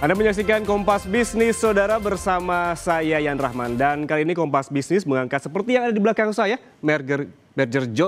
Anda menyaksikan Kompas Bisnis, saudara, bersama saya Yan Rahman. Dan kali ini Kompas Bisnis mengangkat seperti yang ada di belakang saya, merger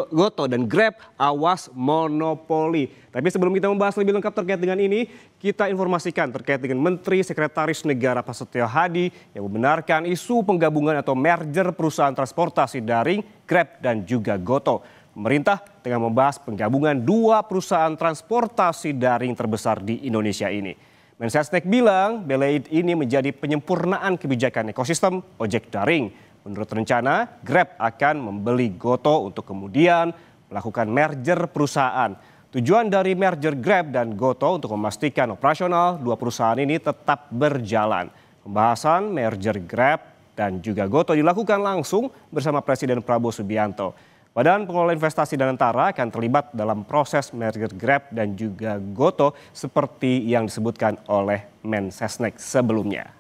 Goto dan Grab awas monopoli. Tapi sebelum kita membahas lebih lengkap terkait dengan ini, kita informasikan terkait dengan Menteri Sekretaris Negara Prasetyo Hadi yang membenarkan isu penggabungan atau merger perusahaan transportasi daring Grab dan juga Goto. Pemerintah tengah membahas penggabungan dua perusahaan transportasi daring terbesar di Indonesia ini. Mensesnek bilang Beleid ini menjadi penyempurnaan kebijakan ekosistem ojek daring. Menurut rencana, Grab akan membeli Goto untuk kemudian melakukan merger perusahaan. Tujuan dari merger Grab dan Goto untuk memastikan operasional dua perusahaan ini tetap berjalan. Pembahasan merger Grab dan juga Goto dilakukan langsung bersama Presiden Prabowo Subianto. Badan Pengelola Investasi dan Antara akan terlibat dalam proses merger Grab dan juga Goto seperti yang disebutkan oleh Mensesnek sebelumnya.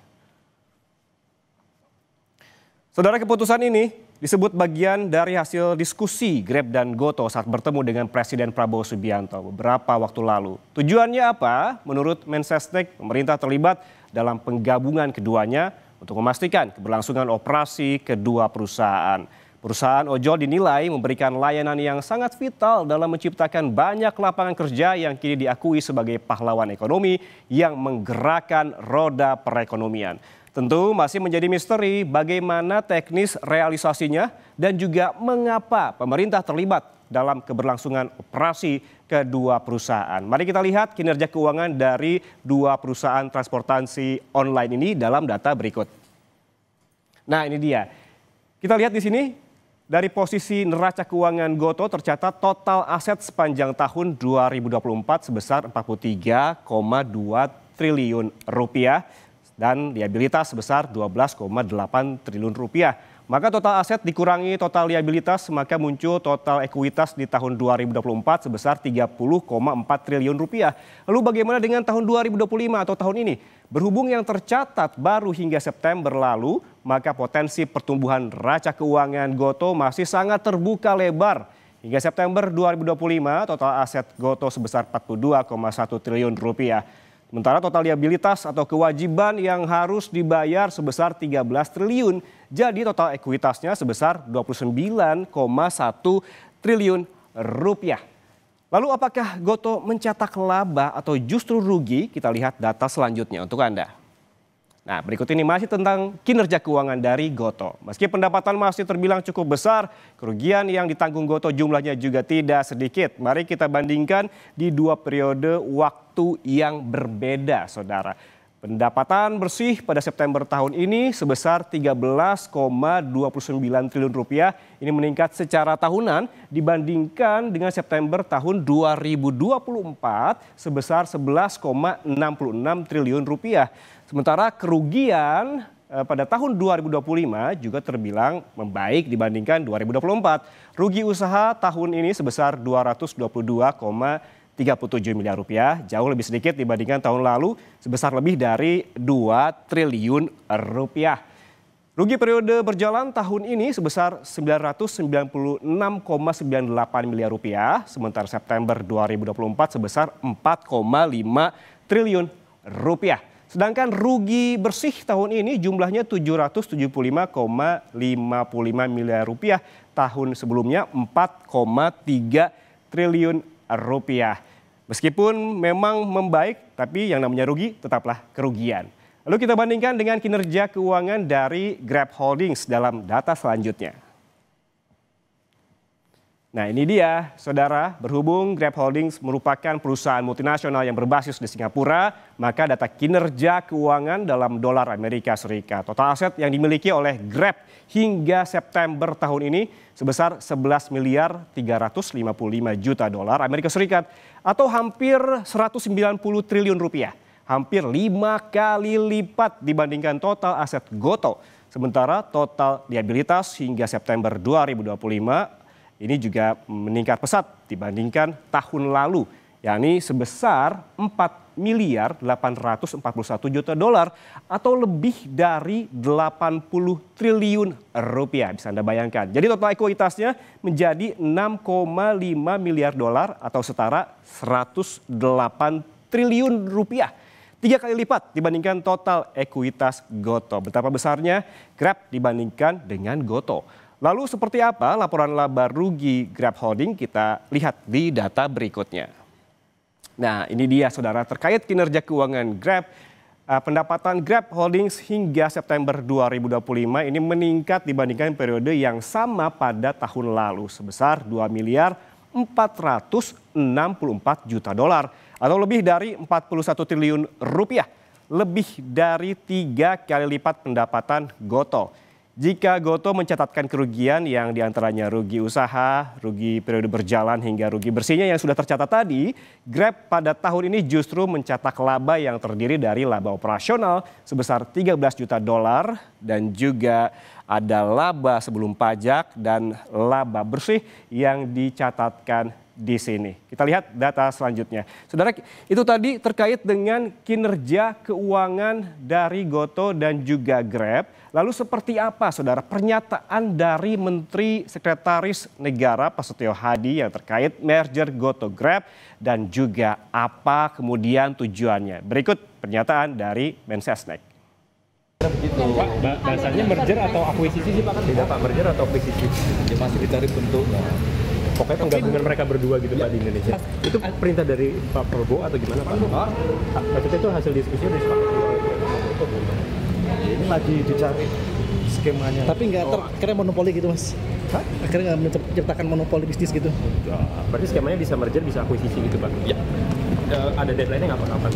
Saudara, keputusan ini disebut bagian dari hasil diskusi Grab dan Goto saat bertemu dengan Presiden Prabowo Subianto beberapa waktu lalu. Tujuannya apa? Menurut Mensesnek, pemerintah terlibat dalam penggabungan keduanya untuk memastikan keberlangsungan operasi kedua perusahaan. Perusahaan ojol dinilai memberikan layanan yang sangat vital dalam menciptakan banyak lapangan kerja yang kini diakui sebagai pahlawan ekonomi yang menggerakkan roda perekonomian. Tentu masih menjadi misteri bagaimana teknis realisasinya dan juga mengapa pemerintah terlibat dalam keberlangsungan operasi kedua perusahaan. Mari kita lihat kinerja keuangan dari dua perusahaan transportasi online ini dalam data berikut. Nah, ini dia. Kita lihat di sini. Dari posisi neraca keuangan Goto tercatat total aset sepanjang tahun 2024 sebesar 43,2 triliun rupiah dan liabilitas sebesar 12,8 triliun rupiah. Maka total aset dikurangi total liabilitas maka muncul total ekuitas di tahun 2024 sebesar 30,4 triliun rupiah. Lalu bagaimana dengan tahun 2025 atau tahun ini? Berhubung yang tercatat baru hingga September lalu, maka potensi pertumbuhan neraca keuangan Goto masih sangat terbuka lebar. Hingga September 2025 total aset Goto sebesar 42,1 triliun rupiah. Sementara total liabilitas atau kewajiban yang harus dibayar sebesar 13 triliun. Jadi total ekuitasnya sebesar 29,1 triliun rupiah. Lalu apakah Goto mencetak laba atau justru rugi? Kita lihat data selanjutnya untuk Anda. Nah, berikut ini masih tentang kinerja keuangan dari Goto. Meski pendapatan masih terbilang cukup besar, kerugian yang ditanggung Goto jumlahnya juga tidak sedikit. Mari kita bandingkan di dua periode waktu yang berbeda, saudara. Pendapatan bersih pada September tahun ini sebesar 13,29 triliun rupiah. Ini meningkat secara tahunan dibandingkan dengan September tahun 2024 sebesar 11,66 triliun rupiah. Sementara kerugian pada tahun 2025 juga terbilang membaik dibandingkan 2024. Rugi usaha tahun ini sebesar 222,37 miliar rupiah, jauh lebih sedikit dibandingkan tahun lalu sebesar lebih dari 2 triliun rupiah. Rugi periode berjalan tahun ini sebesar 996,98 miliar rupiah, sementara September 2024 sebesar 4,5 triliun rupiah. Sedangkan rugi bersih tahun ini jumlahnya 775,55 miliar rupiah, tahun sebelumnya 4,3 triliun rupiah. Meskipun memang membaik, tapi yang namanya rugi tetaplah kerugian. Lalu kita bandingkan dengan kinerja keuangan dari Grab Holdings dalam data selanjutnya. Nah, ini dia, saudara, berhubung Grab Holdings merupakan perusahaan multinasional yang berbasis di Singapura, maka data kinerja keuangan dalam dolar Amerika Serikat. Total aset yang dimiliki oleh Grab hingga September tahun ini sebesar 11 miliar 355 juta dolar Amerika Serikat atau hampir 190 triliun rupiah. Hampir 5 kali lipat dibandingkan total aset Goto. Sementara total liabilitas hingga September 2025 ini juga meningkat pesat dibandingkan tahun lalu, yakni sebesar 4 miliar 841 juta dolar atau lebih dari 80 triliun rupiah. Bisa Anda bayangkan. Jadi total ekuitasnya menjadi 6,5 miliar dolar atau setara 108 triliun rupiah. 3 kali lipat dibandingkan total ekuitas Gotoh. Betapa besarnya Grab dibandingkan dengan Gotoh. Lalu seperti apa laporan laba rugi Grab Holding? Kita lihat di data berikutnya. Nah, ini dia saudara terkait kinerja keuangan Grab. Pendapatan Grab Holdings hingga September 2025 ini meningkat dibandingkan periode yang sama pada tahun lalu sebesar 2 miliar 464 juta dolar atau lebih dari 41 triliun rupiah, lebih dari 3 kali lipat pendapatan Gotoh. Jika Gotoh mencatatkan kerugian yang diantaranya rugi usaha, rugi periode berjalan hingga rugi bersihnya yang sudah tercatat tadi, Grab pada tahun ini justru mencetak laba yang terdiri dari laba operasional sebesar 13 juta dolar dan juga ada laba sebelum pajak dan laba bersih yang dicatatkan di sini. Kita lihat data selanjutnya. Saudara, itu tadi terkait dengan kinerja keuangan dari Gotoh dan juga Grab. Lalu seperti apa saudara pernyataan dari Menteri Sekretaris Negara Pak Setio Hadi yang terkait merger Gotoh Grab dan juga apa kemudian tujuannya? Berikut pernyataan dari Mensesnek. Begitu. Pak, bahasanya merger atau akuisisi sih Pak? Tidak Pak, merger atau akuisisi? Ya masih dicari bentuknya. Pokoknya penggabungan mereka berdua gitu Pak di Indonesia. Itu perintah dari Pak Prabowo atau gimana Pak? Maksudnya itu hasil diskusi dari Pak Ini lagi dicari skemanya. Tapi nggak akhirnya monopoli gitu Mas? Hah? Akhirnya nggak menciptakan monopoli bisnis gitu? Ya, berarti skemanya bisa merger, bisa akuisisi gitu Pak? Ya. Ada deadline-nya nggak Pak? Kapan?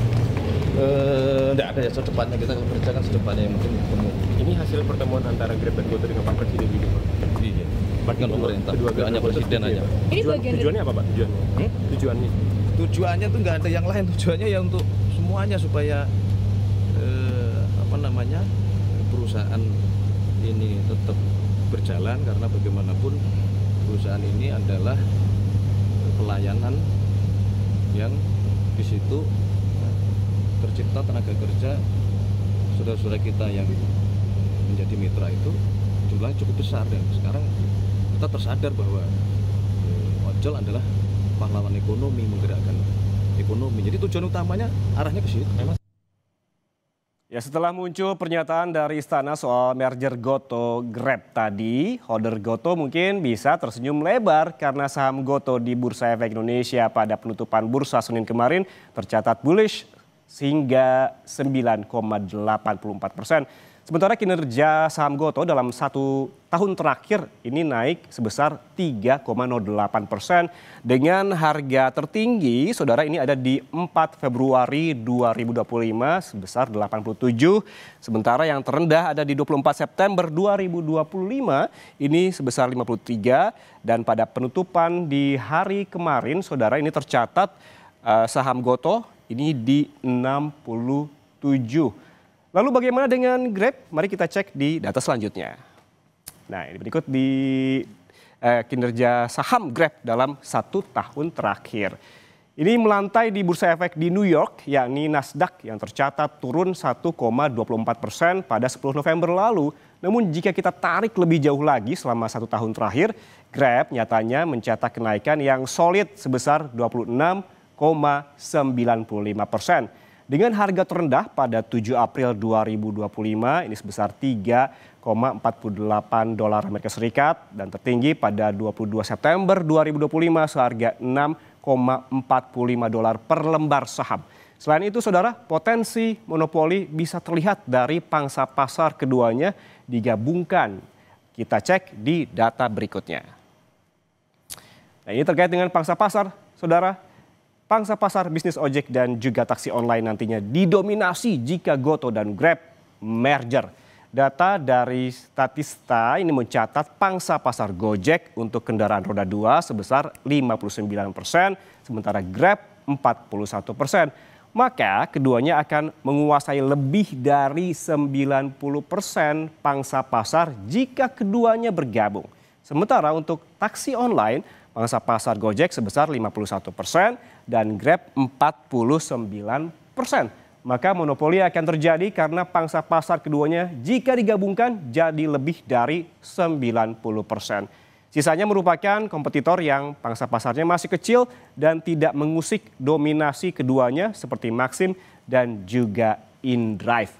Enggak ada ya, secepatnya kita kerjakan secepatnya mungkin ketemu. Ini hasil pertemuan antara Grab dan Gotoh dengan Pak Presiden gitu Pak? Iya. Bukan pemerintah, Kedua hanya presiden aja. Tujuannya apa Pak? Tujuannya? Tujuannya tuh nggak ada yang lain, tujuannya ya untuk semuanya supaya perusahaan ini tetap berjalan karena bagaimanapun perusahaan ini adalah pelayanan yang di situ tercipta tenaga kerja saudara-saudara kita yang menjadi mitra itu jumlahnya cukup besar dan sekarang kita tersadar bahwa ojol adalah pahlawan ekonomi, menggerakkan ekonomi. Jadi tujuan utamanya arahnya ke situ. Ya, setelah muncul pernyataan dari Istana soal merger Gotoh Grab tadi, holder Gotoh mungkin bisa tersenyum lebar karena saham Gotoh di Bursa Efek Indonesia pada penutupan bursa Senin kemarin tercatat bullish hingga 9,84%. Sementara kinerja saham Gotoh dalam 1 tahun terakhir ini naik sebesar 3,08% dengan harga tertinggi saudara ini ada di 4 Februari 2025 sebesar 87. Sementara yang terendah ada di 24 September 2025 ini sebesar 53 dan pada penutupan di hari kemarin saudara ini tercatat saham Gotoh ini di 67. Lalu bagaimana dengan Grab? Mari kita cek di data selanjutnya. Nah, ini berikut di kinerja saham Grab dalam 1 tahun terakhir. Ini melantai di Bursa Efek di New York, yakni Nasdaq yang tercatat turun 1,24% pada 10 November lalu. Namun jika kita tarik lebih jauh lagi selama 1 tahun terakhir, Grab nyatanya mencetak kenaikan yang solid sebesar 26,95%. Dengan harga terendah pada 7 April 2025 ini sebesar 3,48 dolar Amerika Serikat dan tertinggi pada 22 September 2025 seharga 6,45 dolar per lembar saham. Selain itu saudara, potensi monopoli bisa terlihat dari pangsa pasar keduanya digabungkan. Kita cek di data berikutnya. Nah, ini terkait dengan pangsa pasar, saudara. Pangsa pasar bisnis ojek dan juga taksi online nantinya didominasi jika Gotoh dan Grab merger. Data dari Statista ini mencatat pangsa pasar Gojek untuk kendaraan roda 2 sebesar 59%, sementara Grab 41%. Maka keduanya akan menguasai lebih dari 90% pangsa pasar jika keduanya bergabung. Sementara untuk taksi online, pangsa pasar Gojek sebesar 51% dan Grab 49%. Maka monopoli akan terjadi karena pangsa pasar keduanya jika digabungkan jadi lebih dari 90%. Sisanya merupakan kompetitor yang pangsa pasarnya masih kecil dan tidak mengusik dominasi keduanya seperti Maxim dan juga InDrive.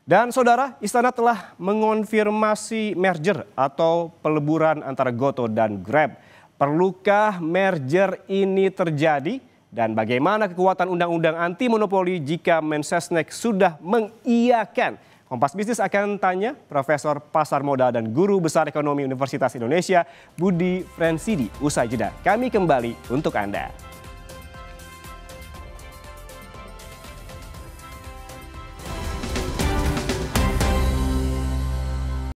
Dan saudara, Istana telah mengonfirmasi merger atau peleburan antara Gotoh dan Grab. Perlukah merger ini terjadi? Dan bagaimana kekuatan undang-undang anti monopoli jika Mensesnek sudah mengiyakan? Kompas Bisnis akan tanya Profesor Pasar Modal dan Guru Besar Ekonomi Universitas Indonesia, Budi Frensidi. Usai jeda, kami kembali untuk Anda.